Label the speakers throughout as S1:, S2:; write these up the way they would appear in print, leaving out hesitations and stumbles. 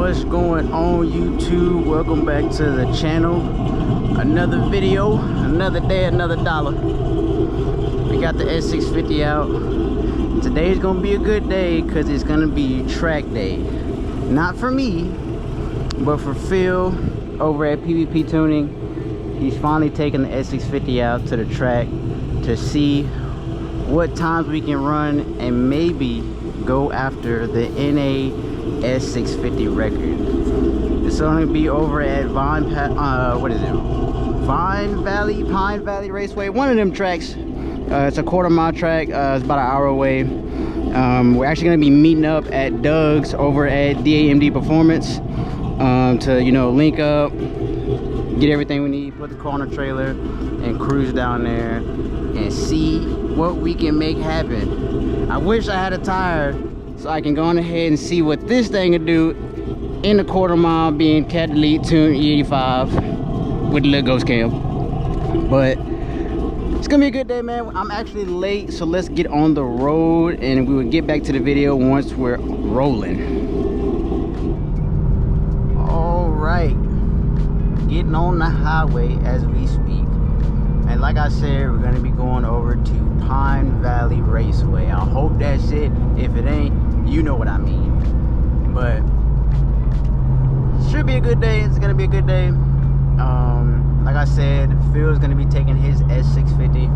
S1: What's going on, YouTube? Welcome back to the channel. Another video, another day, another dollar. We got the S650 out. Today's gonna be a good day because it's gonna be track day. Not for me, but for Phil over at PBP Tuning. He's finally taking the S650 out to the track to see what times we can run and maybe go after the NA S650 record. It's going to be over at Pine Valley Raceway, one of them tracks. It's a quarter-mile track. It's about an hour away. We're actually going to be meeting up at Doug's over at DAMD Performance to, you know, link up, get everything we need, put the car on a trailer, and cruise down there and see what we can make happen. I wish I had a tire so I can go on ahead and see what this thing can do in the quarter mile, being Cat Elite Tune E85 with the little ghost cam. But it's gonna be a good day, man. I'm actually late, so let's get on the road and we will get back to the video once we're rolling. All right, getting on the highway as we speak. And like I said, we're gonna be going over to Pine Valley Raceway. I hope that's it. If it ain't, you know what I mean. But should be a good day. It's gonna be a good day. Like I said, Phil's gonna be taking his S650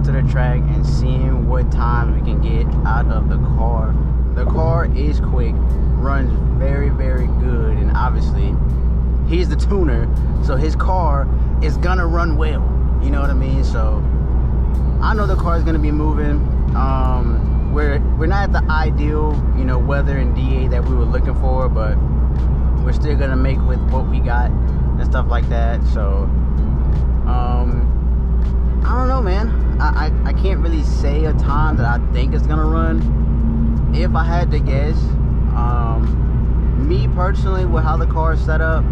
S1: to the track and seeing what time we can get out of the car. The car is quick, runs very, very good, and obviously he's the tuner, so his car is gonna run well. You know what I mean? So I know the car is gonna be moving. We're not at the ideal, you know, weather and DA that we were looking for, but we're still gonna make with what we got and stuff like that. So I don't know, man. I can't really say a time that I think it's gonna run. If I had to guess, me personally, with how the car is set up,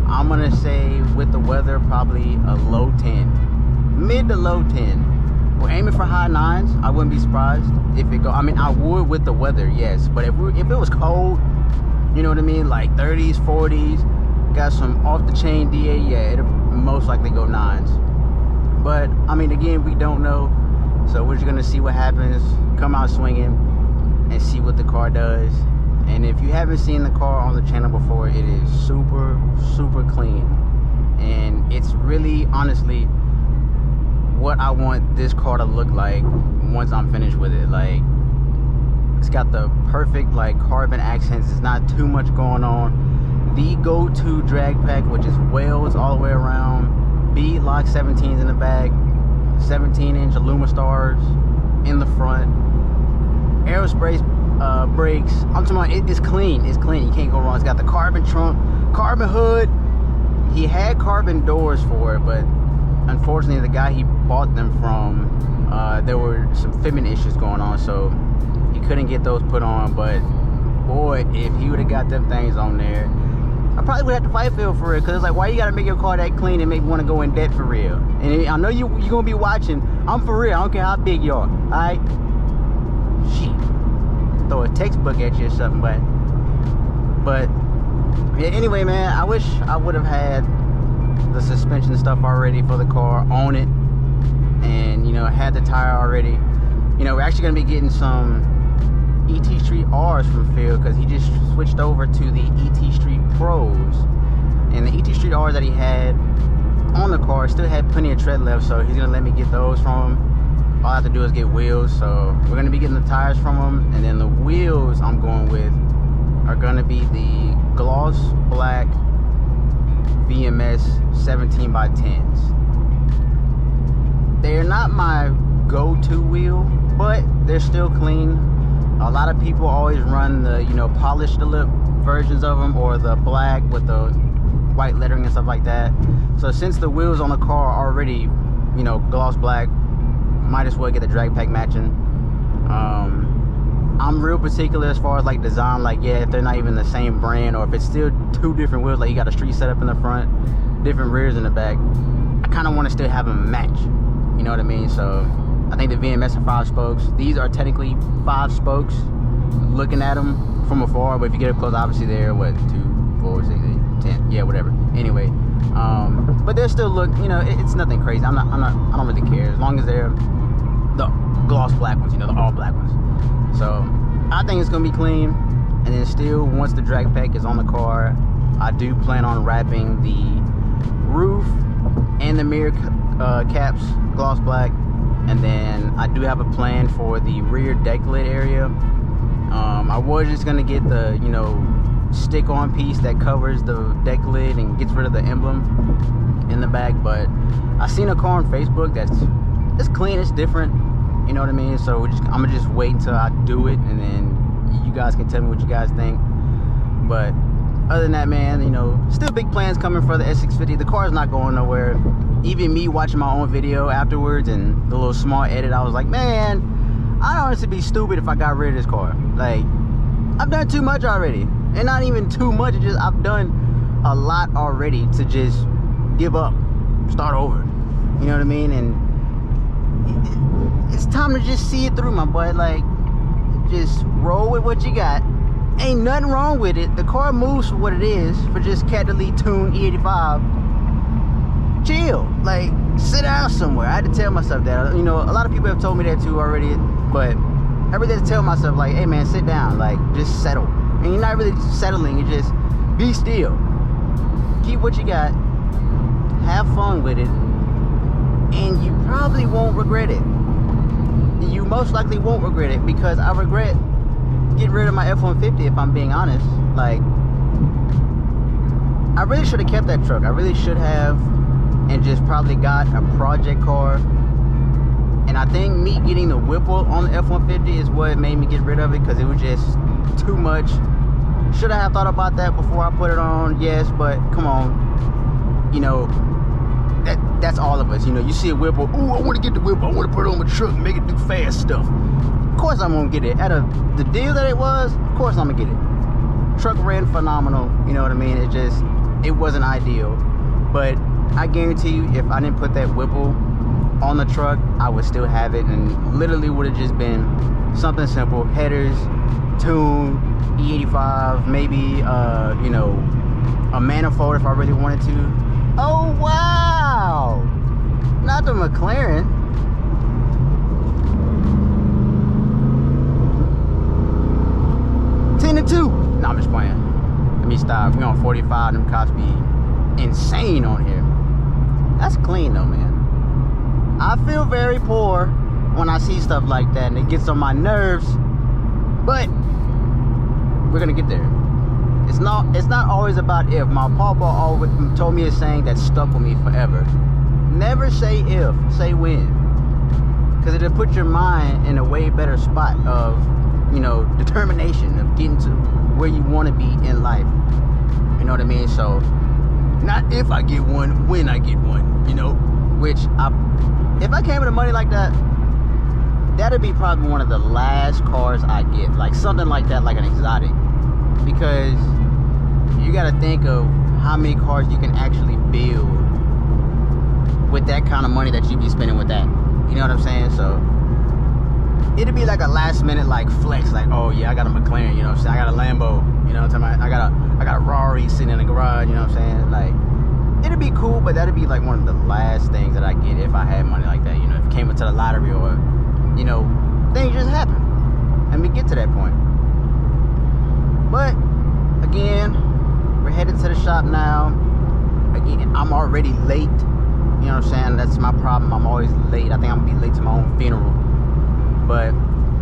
S1: I'm gonna say with the weather probably a low 10, mid to low 10. We're aiming for high 9s. I wouldn't be surprised if it go. I mean, I would with the weather, yes. But if it was cold, you know what I mean, like 30s, 40s, got some off the chain DA, yeah, it'll most likely go 9s. But I mean, again, we don't know, so we're just gonna see what happens. Come out swinging and see what the car does. And if you haven't seen the car on the channel before, it is super, super clean. And it's really, honestly, what I want this car to look like once I'm finished with it. Like, it's got the perfect, like, carbon accents. It's not too much going on. The go-to drag pack, which is wheels all the way around. Beadlock 17s in the back. 17-inch Alumastars in the front. Aerospace brakes. I'm talking about it's clean. It's clean. You can't go wrong. It's got the carbon trunk, carbon hood. He had carbon doors for it, but unfortunately, the guy he bought them from, there were some fitment issues going on, so he couldn't get those put on. But boy, if he would have got them things on there, I probably would have to fight Phil for it, because it's like, why you gotta make your car that clean and make me want to go in debt for real? And I know you're gonna be watching. I'm for real. I don't care how big you are. All right. Shit. Throw a textbook at you or something, but yeah, anyway, man, I wish I would have had the suspension stuff already for the car on it, and you know, had the tire already. You know, we're actually gonna be getting some ET Street R's from Phil, because he just switched over to the ET Street Pros, and the ET Street R's that he had on the car still had plenty of tread left, so he's gonna let me get those from him. All I have to do is get wheels, so we're gonna be getting the tires from them, and then the wheels I'm going with are gonna be the gloss black VMS 17x10s. They're not my go-to wheel, but they're still clean. A lot of people always run the, you know, polished lip versions of them, or the black with the white lettering and stuff like that. So since the wheels on the car are already, you know, gloss black, might as well get the drag pack matching. I'm real particular as far as like design, like, yeah, if they're not even the same brand, or if it's still two different wheels, like you got a street setup in the front, different rears in the back, I kind of want to still have them match, you know what I mean? So I think the VMS are 5 spokes. These are technically 5 spokes, looking at them from afar, but if you get up close, obviously they're what, 2, 4, 6, 8, 10, yeah, whatever. Anyway, but they're still look, you know, it's nothing crazy. I don't really care as long as they're the gloss black ones, you know, the all black ones. So I think it's gonna be clean. And then still, once the drag pack is on the car, I do plan on wrapping the roof and the mirror caps gloss black. And then I do have a plan for the rear deck lid area. I was just gonna get the, you know, stick-on piece that covers the deck lid and gets rid of the emblem in the back, but I seen a car on Facebook it's clean, it's different, you know what I mean? So I'm gonna just wait until I do it, and then you guys can tell me what you guys think. But other than that, man, you know, still big plans coming for the S650. The car's not going nowhere. Even me watching my own video afterwards and the little small edit, I was like, man, I'd honestly be stupid if I got rid of this car. Like, I've done too much already. And not even too much, it's just I've done a lot already to just give up, start over. You know what I mean? And it's time to just see it through, my boy. Like, just roll with what you got. Ain't nothing wrong with it. The car moves for what it is, for just cat delete tune E85. Chill, like, sit down somewhere. I had to tell myself that. You know, a lot of people have told me that too already, but I really had to tell myself, like, hey man, sit down, like, just settle. And you're not really settling, you just be still. Keep what you got, have fun with it, and you probably won't regret it. You most likely won't regret it, because I regret getting rid of my F-150, if I'm being honest. Like, I really should have kept that truck. I really should have, and just probably got a project car. And I think me getting the Whipple on the F-150 is what made me get rid of it, because it was just too much. Should I have thought about that before I put it on? Yes, but come on, you know, that's all of us. You know, you see a Whipple, ooh, I want to get the Whipple, I want to put it on my truck and make it do fast stuff. Of course I'm gonna get it. Out of the deal that it was, of course I'm gonna get it. Truck ran phenomenal, you know what I mean? It wasn't ideal, but I guarantee you, if I didn't put that Whipple on the truck, I would still have it, and literally would have just been something simple: headers, tune, E85, maybe you know, a manifold if I really wanted to. Oh wow, not the McLaren. And 2. No, I'm just playing. Let me stop. We on 45. Them cops be insane on here. That's clean though, man. I feel very poor when I see stuff like that, and it gets on my nerves. But we're gonna get there. It's not always about if. My papa always told me a saying that stuck with me forever. Never say if, say when. Because it'll put your mind in a way better spot of, you know, determination of getting to where you want to be in life. You know what I mean? So, not if I get one, when I get one, you know? Which, if I came with the money like that, that'd be probably one of the last cars I get. Like something like that, like an exotic. Because you gotta think of how many cars you can actually build with that kind of money that you be spending with that. You know what I'm saying? So, it'd be like a last minute like flex, like, oh yeah, I got a McLaren, you know what I'm saying? I got a Lambo, you know what I'm saying? I got a Rari sitting in the garage, you know what I'm saying? Like, it'd be cool, but that'd be like one of the last things that I get if I had money like that, you know, if it came into the lottery, or, you know, things just happen and we get to that point. But again, we're headed to the shop now. Again, I'm already late, you know what I'm saying? That's my problem. I'm always late. I think I'm gonna be late to my own funeral. But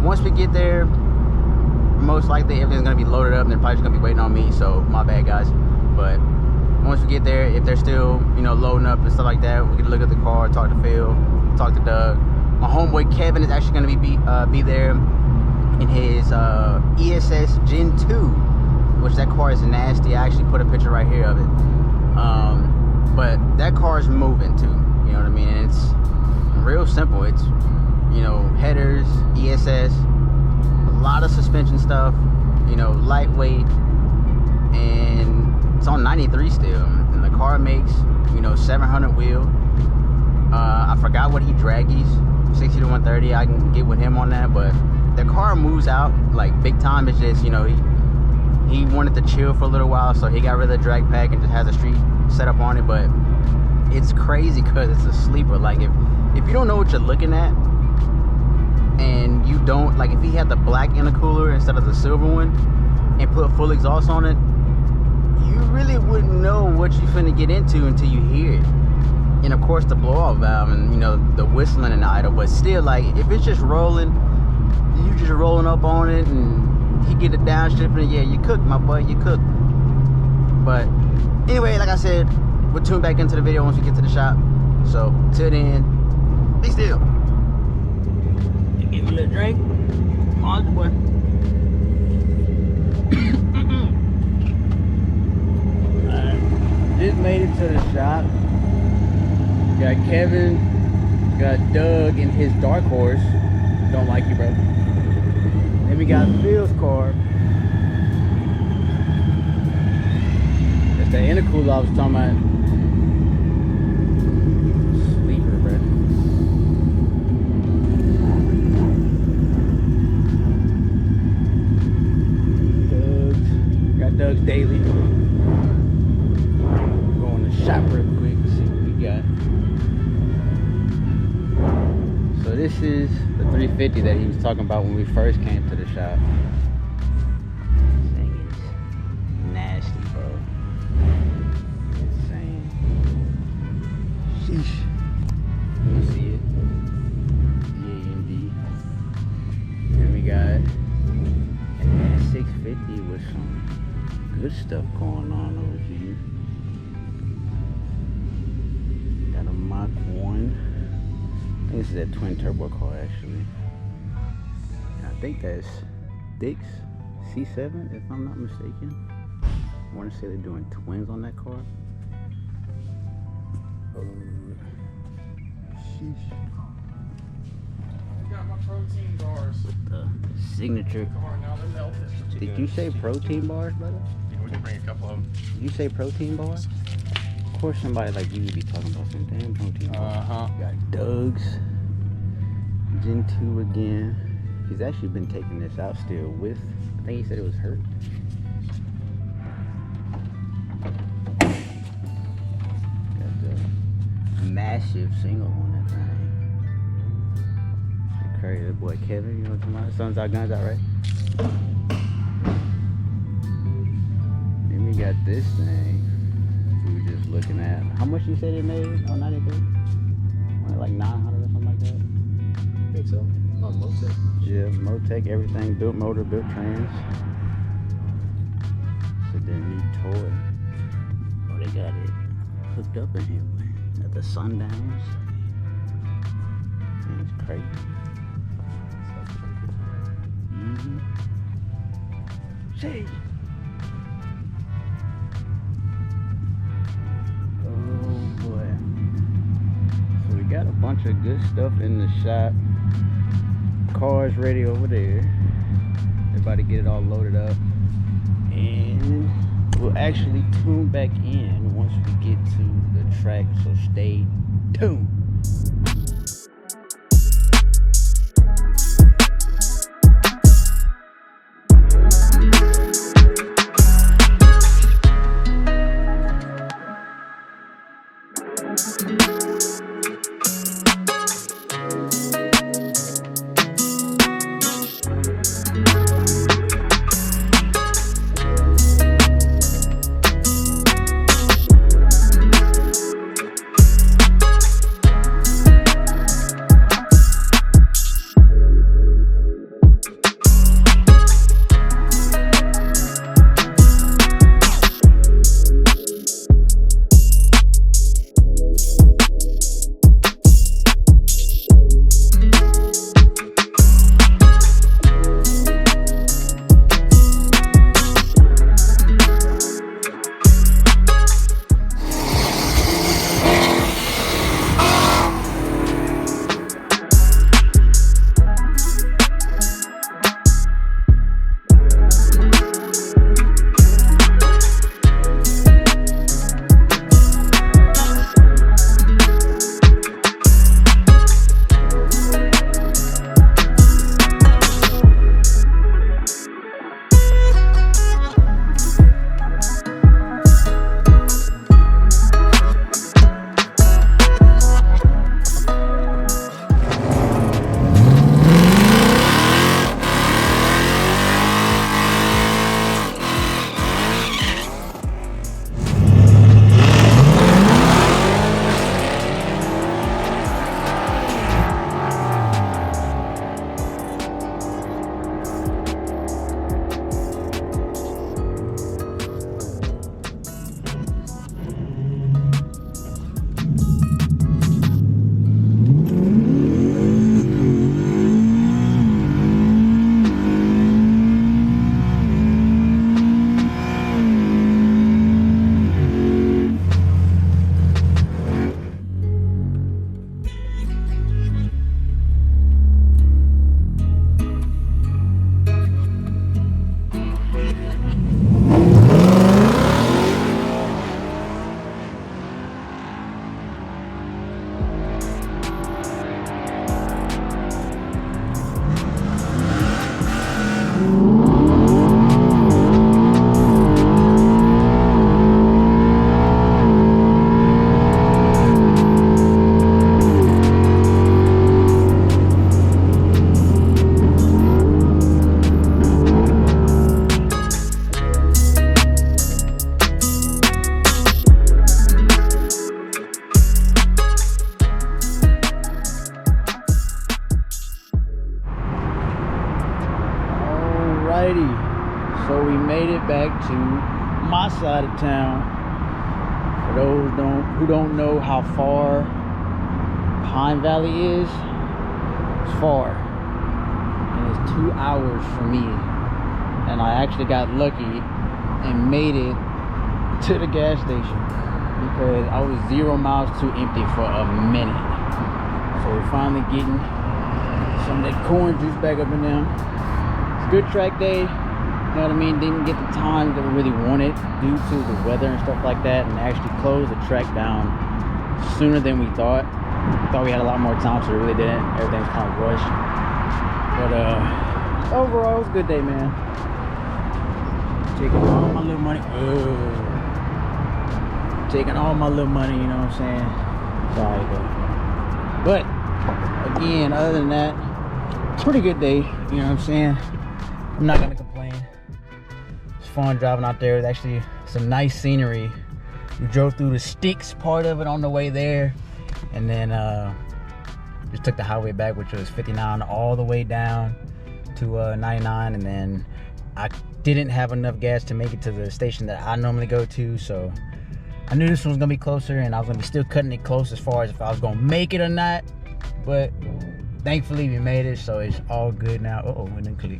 S1: once we get there, most likely everything's gonna be loaded up and they're probably just gonna be waiting on me, so my bad, guys. But once we get there, if they're still, you know, loading up and stuff like that, we can look at the car, talk to Phil, talk to Doug. My homeboy Kevin is actually gonna be there in his ESS Gen 2, which that car is nasty. I actually put a picture right here of it. But that car is moving too, you know what I mean? And it's real simple. It's, you know, headers, ESS, a lot of suspension stuff, you know, lightweight, and it's on 93 still. And the car makes, you know, 700 wheel. I forgot what he draggies, 60 to 130. I can get with him on that, but the car moves out like big time. It's just, you know, He wanted to chill for a little while, so he got rid of the drag pack and just has a street set up on it. But it's crazy because it's a sleeper. Like if you don't know what you're looking at, and you don't, like if he had the black intercooler instead of the silver one and put full exhaust on it, you really wouldn't know what you're finna get into until you hear it. And of course the blow-off valve and, you know, the whistling and the idle. But still, like if it's just rolling, you just rolling up on it and he get it downshifting, yeah, you cook, my boy, you cook. But anyway, like I said, we'll tune back into the video once we get to the shop. So till then, be still. Give me a little drink. On the boy. Just made it to the shop. Got Kevin, got Doug in his dark horse. Don't like you, bro. Then we got Phil's car. That's the intercooler I was talking about. Sleeper, bro. Got Doug's daily. Going to shop real quick, see what we got. So this is the 350 that he was talking about when we first came to the shop. This thing is nasty, bro. Insane. Sheesh. You see it? DAMD. Then we got an S650 with some good stuff going on over here. Got a Mach 1. I think this is a twin turbo car actually. And I think that's Dick's C7 if I'm not mistaken. I want to say they're doing twins on that car. Sheesh.
S2: I got my protein bars.
S1: With the signature.
S2: Now they're melted.
S1: Did you say protein bars, brother?
S2: Yeah, we can bring a couple of them.
S1: Did you say protein bars? Of course somebody like you would be talking about some damn protein bars. Got Doug's Gen 2 again. He's actually been taking this out still with, I think he said it was hurt. Got the massive single on that thing. Crazy, that boy Kevin, you know what I'm talking about? Sun's out, guns out, right? Then we got this thing. We were just looking at. How much you said it made on 93? Like 900 or something like that?
S2: I think so. On Motec.
S1: Yeah, Motec, everything. Built motor, built trans. So their new toy. Oh, they got it hooked up in here, man. At the sundowns. It's crazy. Say. Got a bunch of good stuff in the shop. Cars ready over there. They're about to get it all loaded up. And we'll actually tune back in once we get to the track, so stay tuned. Alrighty, so we made it back to my side of town. For those who don't know how far Pine Valley is, it's far, and it's 2 hours for me. And I actually got lucky and made it to the gas station because I was 0 miles too empty for a minute. So we're finally getting some of that corn juice back up in there. It's a good track day, you know what I mean? Didn't get the time that we really wanted due to the weather and stuff like that, and actually closed the track down sooner than we thought. Thought we had a lot more time, so we really didn't. Everything's kind of rushed. But overall, it was a good day, man. Taking all my little money. Taking all my little money, you know what I'm saying? Sorry, but again, other than that, pretty good day, you know what I'm saying? I'm not gonna complain. It's fun driving out there. It's actually some nice scenery. We drove through the Sticks part of it on the way there, and then just took the highway back, which was 59 all the way down to 99, and then I didn't have enough gas to make it to the station that I normally go to, so I knew this one was gonna be closer, and I was gonna be still cutting it close as far as if I was gonna make it or not. But thankfully we made it, so it's all good now. Uh-oh, it didn't click.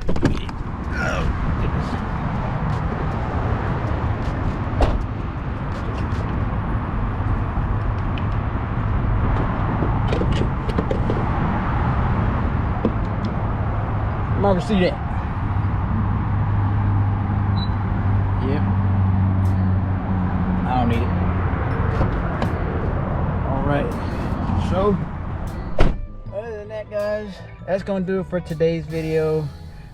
S1: Oh, goodness. Never see that. Yep. I don't need it. Alright. So, other than that, guys, that's gonna do it for today's video.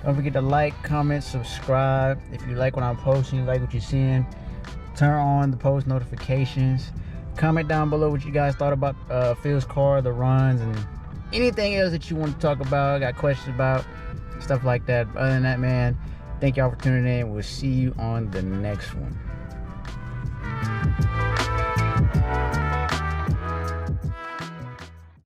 S1: Don't forget to like, comment, subscribe. If you like what I'm posting, you like what you're seeing, turn on the post notifications. Comment down below what you guys thought about Phil's car, the runs, and anything else that you want to talk about, got questions about, stuff like that. But other than that, man, thank y'all for tuning in. We'll see you on the next one.